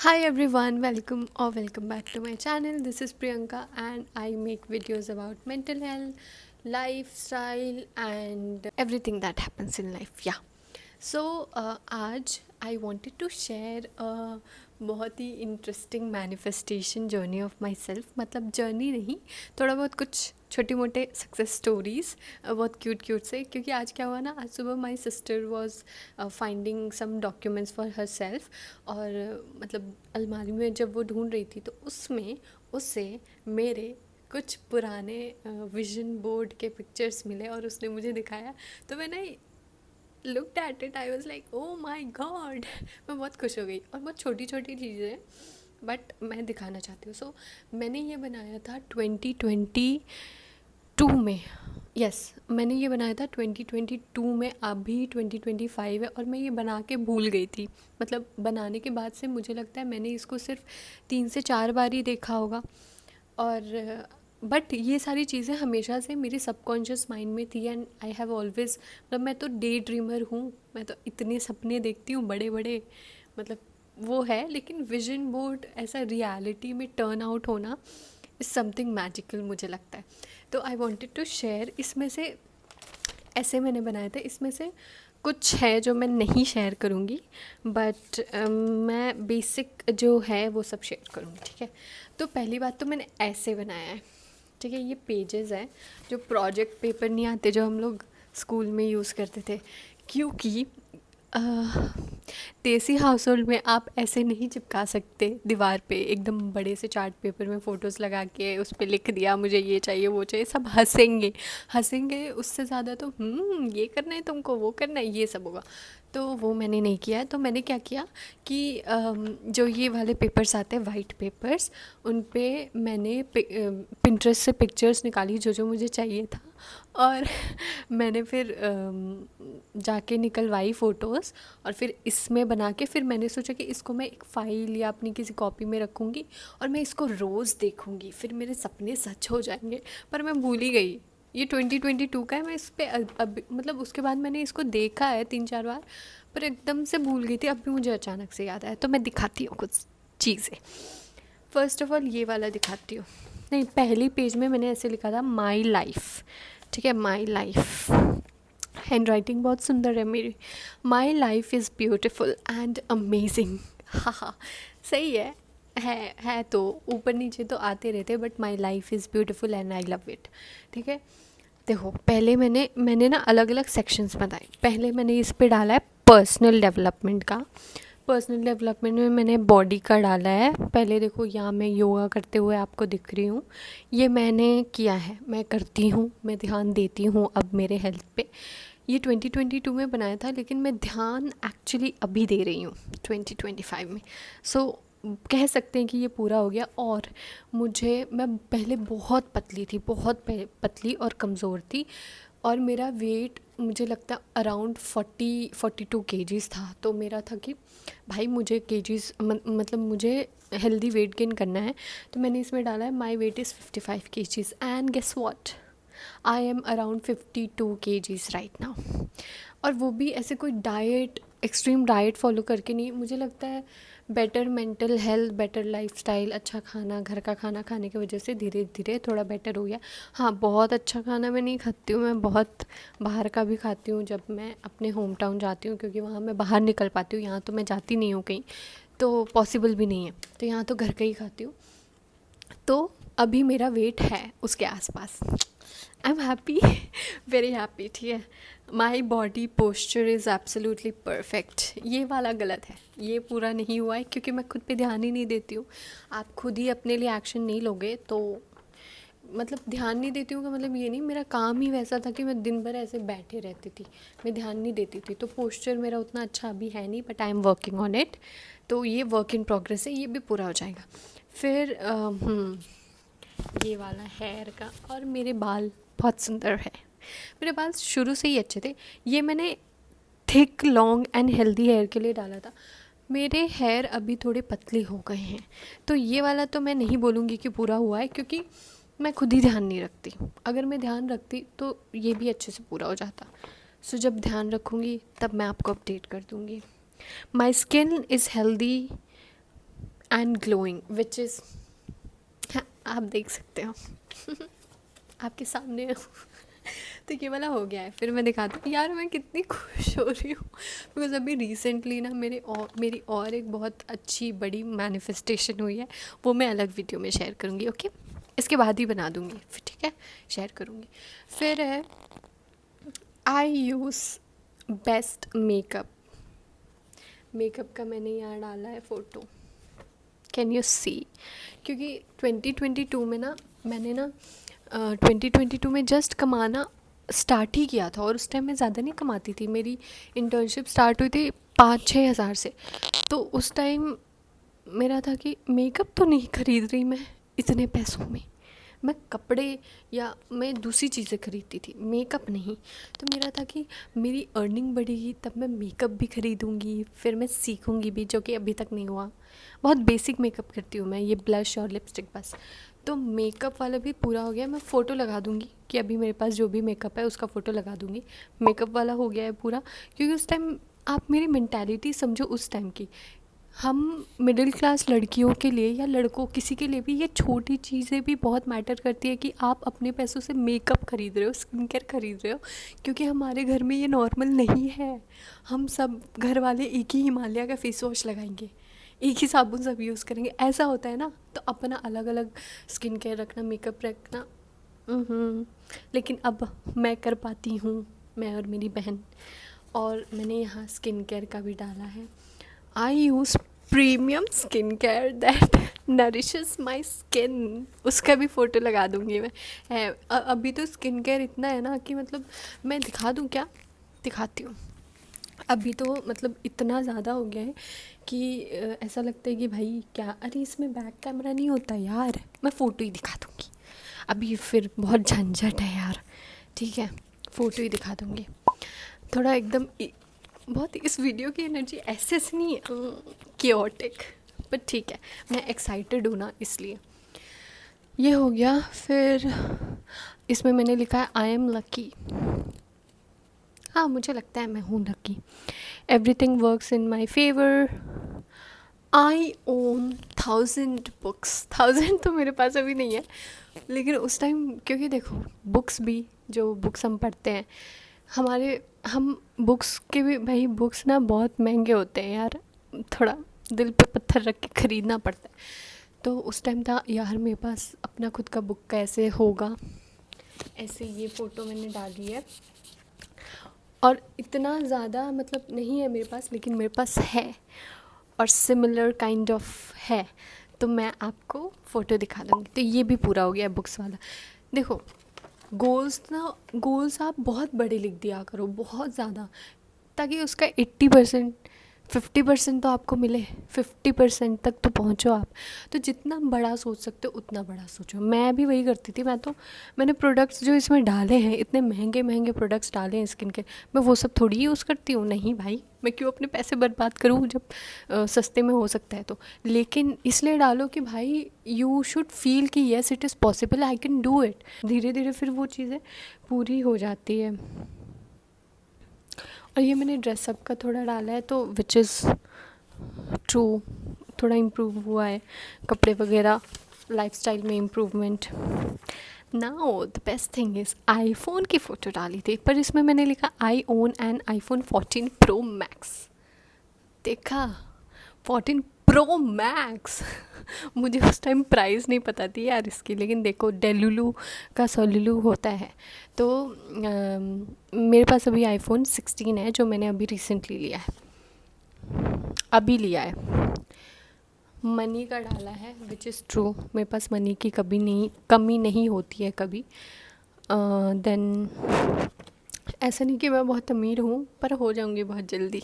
Hi everyone, welcome or welcome back to my channel. This is Priyanka and I make videos about mental health, lifestyle and everything that happens in life. Yeah. आज I wanted to share बहुत ही interesting manifestation journey of myself, मतलब journey नहीं, थोड़ा बहुत कुछ छोटे मोटे सक्सेस स्टोरीज़, बहुत क्यूट क्यूट से। क्योंकि आज क्या हुआ ना, आज सुबह my sister was finding some documents for herself, और मतलब अलमारी में जब वो ढूंढ रही थी तो उसमें उससे मेरे कुछ पुराने विजन बोर्ड के पिक्चर्स मिले और उसने मुझे दिखाया। तो मैंने looked at it, I was like oh my God. मैं बहुत खुश हो गई, और बहुत छोटी छोटी चीज़ें बट मैं दिखाना चाहती हूँ। सो मैंने ये बनाया था 2022 में। यस, मैंने ये बनाया था 2022 में। अभी 2025 है और मैं ये बना के भूल गई थी। मतलब बनाने के बाद से मुझे लगता है मैंने इसको सिर्फ 3 से 4 बार ही देखा होगा। और बट ये सारी चीज़ें हमेशा से मेरी सबकॉन्शियस माइंड में थी, एंड आई हैव ऑलवेज, मतलब मैं तो डे ड्रीमर हूँ, मैं तो इतने सपने देखती हूँ बड़े बड़े, मतलब वो है। लेकिन विजन बोर्ड ऐसा रियलिटी में टर्न आउट होना इज़ समथिंग मैजिकल मुझे लगता है। तो आई वॉन्टेड टू शेयर। इसमें से ऐसे मैंने बनाए थे, इसमें से कुछ है जो मैं नहीं शेयर करूँगी, बट मैं बेसिक जो है वो सब शेयर करूँगी, ठीक है। तो पहली बात तो मैंने ऐसे बनाया है, ठीक है। ये पेजेस हैं जो प्रोजेक्ट पेपर नहीं आते जो हम लोग स्कूल में यूज़ करते थे, क्योंकि देसी हाउस होल्ड में आप ऐसे नहीं चिपका सकते दीवार पे एकदम बड़े से चार्ट पेपर में फ़ोटोज़ लगा के उस पर लिख दिया मुझे ये चाहिए वो चाहिए, सब हंसेंगे हंसेंगे उससे ज़्यादा। तो ये करना है तुमको, वो करना है, ये सब होगा। तो वो मैंने नहीं किया। तो मैंने क्या किया कि जो ये वाले पेपर्स आते हैं वाइट पेपर्स, उन पे मैंने पिंटरेस्ट से पिक्चर्स निकाली जो जो मुझे चाहिए था, और मैंने फिर जाके निकलवाई फ़ोटोज़, और फिर इसमें बना के फिर मैंने सोचा कि इसको मैं एक फ़ाइल या अपनी किसी कॉपी में रखूँगी और मैं इसको रोज़ देखूँगी, फिर मेरे सपने सच हो जाएंगे। पर मैं भूल ही गई। ये 2022 का है। मैं इस पर अब मतलब उसके बाद मैंने इसको देखा है 3-4 बार, पर एकदम से भूल गई थी। अब भी मुझे अचानक से याद आया, तो मैं दिखाती हूँ कुछ चीज़ें। फ़र्स्ट ऑफ ऑल ये वाला दिखाती हूँ। नहीं, पहली पेज में मैंने ऐसे लिखा था माई लाइफ, ठीक है, माई लाइफ। हैंड राइटिंग बहुत सुंदर है मेरी। My life is beautiful and amazing. हाँ हाँ, सही है तो ऊपर नीचे तो आते रहते, but my life is beautiful and I love it, ठीक है। देखो, पहले मैंने ना अलग अलग सेक्शंस बताए। पहले मैंने इस पे डाला है पर्सनल डेवलपमेंट का। पर्सनल डेवलपमेंट में मैंने बॉडी का डाला है। पहले देखो, यहाँ मैं योगा करते हुए आपको दिख रही हूँ, ये मैंने किया है, मैं करती हूँ, मैं ध्यान देती हूँ अब मेरे हेल्थ पे। ये 2022 में बनाया था, लेकिन मैं ध्यान एक्चुअली अभी दे रही हूँ 2025 में। सो कह सकते हैं कि ये पूरा हो गया। और मैं पहले बहुत पतली थी, बहुत पतली और कमज़ोर थी, और मेरा वेट मुझे लगता है अराउंड 42 केजीज़ था। तो मेरा था कि भाई मुझे केजीज़ मतलब मुझे हेल्दी वेट गेन करना है। तो मैंने इसमें डाला है my weight is 55 kgs, and guess what, I am around 52 kgs right now. और वो भी ऐसे कोई डाइट, एक्सट्रीम डाइट फॉलो करके नहीं। मुझे लगता है better mental health, better lifestyle, अच्छा खाना, घर का खाना खाने की वजह से धीरे धीरे थोड़ा बेटर हो गया। हाँ, बहुत अच्छा खाना मैं नहीं खाती हूँ, मैं बहुत बाहर का भी खाती हूँ जब मैं अपने होम टाउन जाती हूँ, क्योंकि वहाँ मैं बाहर निकल पाती हूँ। यहाँ तो मैं जाती नहीं हूँ कहीं, तो पॉसिबल भी नहीं है। तो यहाँ तो घर का ही खाती हूँ। तो अभी मेरा वेट है उसके आसपास। I am happy, very happy, ठीक है। My body posture is absolutely perfect. ये वाला गलत है, ये पूरा नहीं हुआ है, क्योंकि मैं खुद पे ध्यान ही नहीं देती हूँ। आप खुद ही अपने लिए एक्शन नहीं लोगे तो, मतलब ध्यान नहीं देती हूँ का मतलब ये नहीं, मेरा काम ही वैसा था कि मैं दिन भर ऐसे बैठे रहती थी, मैं ध्यान नहीं देती थी। तो पोस्चर मेरा उतना अच्छा अभी है नहीं, but I am working on it. तो ये वर्क इन प्रोग्रेस है, ये भी पूरा हो जाएगा। फिर ये वाला हेयर का, और मेरे बाल बहुत सुंदर है। मेरे बाल शुरू से ही अच्छे थे। ये मैंने thick, long and healthy hair के लिए डाला था। मेरे हेयर अभी थोड़े पतले हो गए हैं, तो ये वाला तो मैं नहीं बोलूँगी कि पूरा हुआ है, क्योंकि मैं खुद ही ध्यान नहीं रखती। अगर मैं ध्यान रखती तो ये भी अच्छे से पूरा हो जाता। सो जब ध्यान रखूँगी तब मैं आपको अपडेट कर दूँगी। My skin is healthy and glowing which is, आप देख सकते हो आपके सामने है। तो ये वाला हो गया है। फिर मैं दिखाती हूँ यार मैं कितनी खुश हो रही हूँ, बिकॉज अभी रिसेंटली ना मेरी और एक बहुत अच्छी बड़ी मैनिफेस्टेशन हुई है, वो मैं अलग वीडियो में शेयर करूँगी। ओके, इसके बाद ही बना दूँगी फिर, ठीक है, शेयर करूँगी। फिर है I use best makeup. Makeup का मैंने यहाँ डाला है फ़ोटो, कैन यू सी, क्योंकि 2022 में ना मैंने ना 2022 में जस्ट कमाना स्टार्ट ही किया था, और उस टाइम मैं ज़्यादा नहीं कमाती थी। मेरी इंटर्नशिप स्टार्ट हुई थी 5-6 हज़ार से। तो उस टाइम मेरा था कि मेकअप तो नहीं खरीद रही मैं इतने पैसों में, मैं कपड़े या मैं दूसरी चीज़ें खरीदती थी, मेकअप नहीं। तो मेरा था कि मेरी अर्निंग बढ़ेगी तब मैं मेकअप भी खरीदूँगी, फिर मैं सीखूँगी भी, जो कि अभी तक नहीं हुआ। बहुत बेसिक मेकअप करती हूँ मैं, ये ब्लश और लिपस्टिक बस। तो मेकअप वाला भी पूरा हो गया। मैं फ़ोटो लगा दूँगी कि अभी मेरे पास जो भी मेकअप है उसका फ़ोटो लगा दूँगी। मेकअप वाला हो गया है पूरा, क्योंकि उस टाइम आप मेरी मेंटालिटी समझो उस टाइम की, हम मिडिल क्लास लड़कियों के लिए या लड़कों किसी के लिए भी ये छोटी चीज़ें भी बहुत मैटर करती है कि आप अपने पैसों से मेकअप खरीद रहे हो, स्किन केयर खरीद रहे हो, क्योंकि हमारे घर में ये नॉर्मल नहीं है। हम सब घर वाले एक ही हिमालय का फेस वॉश लगाएंगे, एक ही साबुन सब यूज़ करेंगे, ऐसा होता है ना। तो अपना अलग अलग स्किन केयर रखना, मेकअप रखना। लेकिन अब मैं कर पाती हूँ, मैं और मेरी बहन। और मैंने यहाँ स्किन केयर का भी डाला है। I use premium skin care that nourishes my skin, उसका भी फ़ोटो लगा दूँगी मैं। अभी तो स्किन केयर इतना है ना कि मतलब मैं दिखा दूँ क्या, दिखाती हूँ। अभी तो मतलब इतना ज़्यादा हो गया है कि ऐसा लगता है कि भाई क्या, अरे इसमें बैक कैमरा नहीं होता यार, मैं फ़ोटो ही दिखा दूँगी। अभी फिर बहुत झंझट है यार, ठीक है, फ़ोटो ही दिखा दूँगी। थोड़ा एकदम बहुत इस वीडियो की एनर्जी ऐसे नहीं है, क्योटिक, बट ठीक है, मैं एक्साइटेड हूँ ना इसलिए। ये हो गया। फिर इसमें मैंने लिखा है आई एम लकी। हाँ, मुझे लगता है मैं हूँ lucky. Everything works in my favour. I own 1000 books. 1000 तो मेरे पास अभी नहीं है, लेकिन उस टाइम, क्योंकि देखो बुक्स भी, जो बुक्स हम पढ़ते हैं, हम बुक्स के भी, भाई बुक्स ना बहुत महंगे होते हैं यार, थोड़ा दिल पे पत्थर रख के ख़रीदना पड़ता है। तो उस टाइम था यार मेरे पास अपना खुद का बुक कैसे होगा, ऐसे ये फ़ोटो मैंने डाली है। और इतना ज़्यादा मतलब नहीं है मेरे पास, लेकिन मेरे पास है और सिमिलर काइंड ऑफ है, तो मैं आपको फ़ोटो दिखा दूँगी। तो ये भी पूरा हो गया बुक्स वाला। देखो गोल्स आप बहुत बड़े लिख दिया करो, बहुत ज़्यादा, ताकि उसका 80% 50% तो आपको मिले, 50% तक तो पहुँचो आप। तो जितना बड़ा सोच सकते हो उतना बड़ा सोचो। मैं भी वही करती थी। मैंने प्रोडक्ट्स जो इसमें डाले हैं, इतने महंगे महंगे प्रोडक्ट्स डाले हैं स्किन के, मैं वो सब थोड़ी यूज़ करती हूँ। नहीं भाई, मैं क्यों अपने पैसे बर्बाद करूँ जब सस्ते में हो सकता है तो। लेकिन इसलिए डालो कि भाई यू शुड फील कि yes it is possible, I can do it. धीरे धीरे फिर वो चीज़ें पूरी हो जाती है। और ये मैंने ड्रेसअप का थोड़ा डाला है, तो विच इज़ ट्रू, थोड़ा इम्प्रूव हुआ है कपड़े वगैरह, लाइफस्टाइल में improvement. Now the best thing is iPhone की फ़ोटो डाली थी, पर इसमें मैंने लिखा I own an iPhone 14 pro max. देखा, 14 प्रो मैक्स मुझे उस टाइम प्राइस नहीं पता थी यार इसकी, लेकिन देखो डेलुलू का सोलुलू होता है। तो मेरे पास अभी आईफोन 16 है, जो मैंने अभी रिसेंटली लिया है, अभी लिया है। मनी का डाला है, विच इज़ ट्रू, मेरे पास मनी की कमी नहीं होती है कभी। देन ऐसा नहीं कि मैं बहुत अमीर हूँ, पर हो जाऊँगी बहुत जल्दी।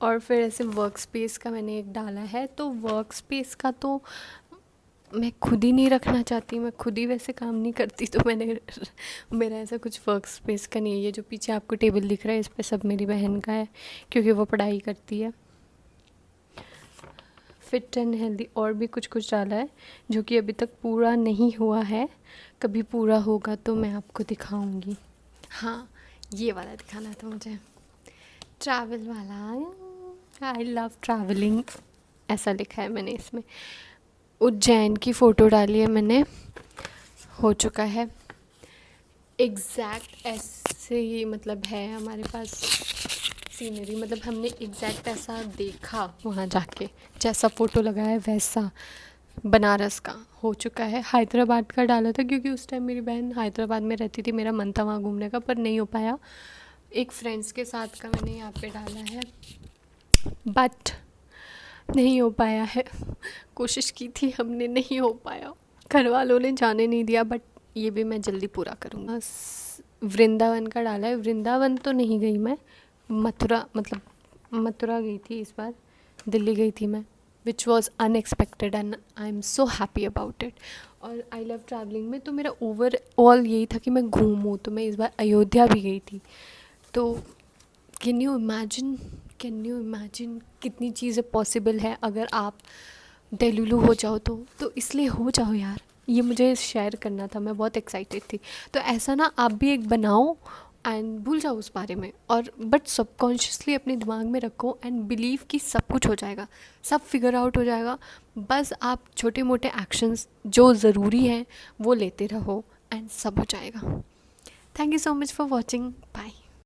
और फिर ऐसे वर्क स्पेस का मैंने एक डाला है, तो वर्क स्पेस का तो मैं खुद ही नहीं रखना चाहती, मैं खुद ही वैसे काम नहीं करती, तो मेरा ऐसा कुछ वर्क स्पेस का नहीं है। ये जो पीछे आपको टेबल दिख रहा है, इस पे सब मेरी बहन का है, क्योंकि वो पढ़ाई करती है। फिट एंड हेल्दी और भी कुछ कुछ डाला है, जो कि अभी तक पूरा नहीं हुआ है, कभी पूरा होगा तो मैं आपको दिखाऊंगी। हाँ, ये वाला दिखाना था मुझे, ट्रैवल वाला। I love travelling. ऐसा लिखा है मैंने इसमें। उज्जैन की फ़ोटो डाली है मैंने, हो चुका है। एग्जैक्ट ऐसे ही मतलब है हमारे पास सीनरी, मतलब हमने एग्जैक्ट ऐसा देखा वहाँ जाके, जैसा फ़ोटो लगा है वैसा बनारस का हो चुका है। हैदराबाद का डाला था क्योंकि उस टाइम मेरी बहन हैदराबाद में रहती थी, मेरा मन था वहाँ घूमने का, पर नहीं हो पाया। एक फ्रेंड्स के साथ का मैंने यहाँ पे डाला है, बट नहीं हो पाया है। कोशिश की थी हमने, नहीं हो पाया, घर वालों ने जाने नहीं दिया, बट ये भी मैं जल्दी पूरा करूँगा। वृंदावन का डाला है। वृंदावन तो नहीं गई मैं, मथुरा, मतलब मथुरा गई थी इस बार, दिल्ली गई थी मैं, which was unexpected and I am so happy about it. और आई लव ट्रैवलिंग में तो मेरा ओवरऑल यही था कि मैं घूमूँ, तो मैं इस बार अयोध्या भी गई थी। तो कैन यू इमेजिन कितनी चीज़ें पॉसिबल है अगर आप डेलुलू हो जाओ तो इसलिए हो जाओ यार, ये मुझे शेयर करना था, मैं बहुत एक्साइटेड थी। तो ऐसा ना आप भी एक बनाओ एंड भूल जाओ उस बारे में, और बट सबकॉन्शियसली अपने दिमाग में रखो एंड बिलीव कि सब कुछ हो जाएगा, सब फिगर आउट हो जाएगा। बस आप छोटे मोटे एक्शंस जो ज़रूरी हैं वो लेते रहो एंड सब हो जाएगा। Thank you so much for watching, bye.